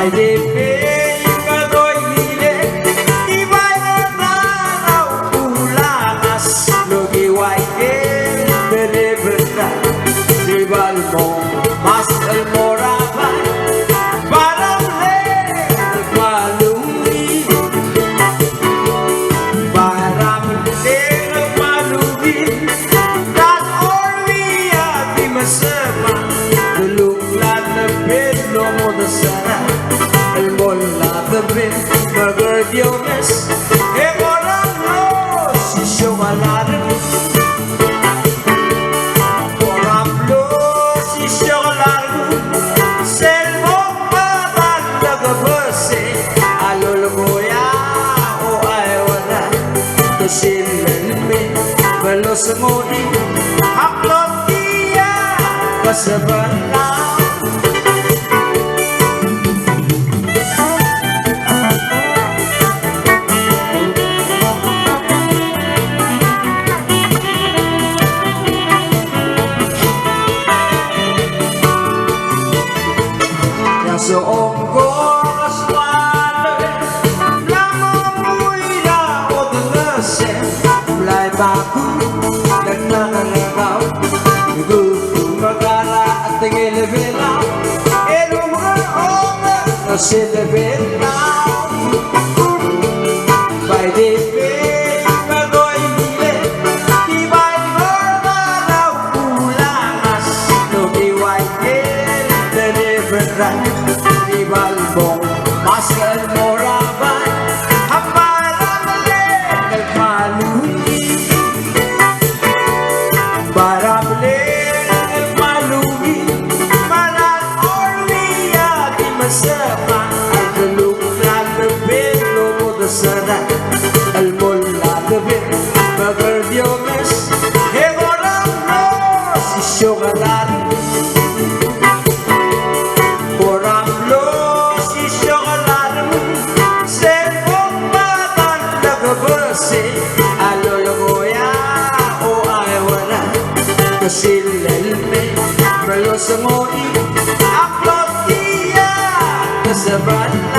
Bài đêm về và đôi lile Di vai naraw ulangas Logi waike Berebera Di balmo Mas almoraban Parang le Malumi Parang le Malumi Dat orlia Di masama Tulunglan na pelo mo da sana Magardiones E moramlo Si chocolate Moramlo Si chocolate Selvo paman Nagabase Alulumoya O aywana Kasilelme Balosmoni Haklotia Kasabala So ongkos wale Namomuira o dengese Mulai baku dan nanganagaw Gugu magara at tingin bilang Elungan oga na sinabilang By the way, magoy nile Di ba'y mormanaw ulangas No iway kin deliveran Balbong Masal Moraban Haparable Nagmalungi Barable Nagmalungi Maral Orlia Di masama Al dalunglan na pelo mo da sana Al mula da bin Magardiones Hegoram no Si Shogalan Alulumoya o aywana Kasilelme Malosangoni Aklotia Kasabala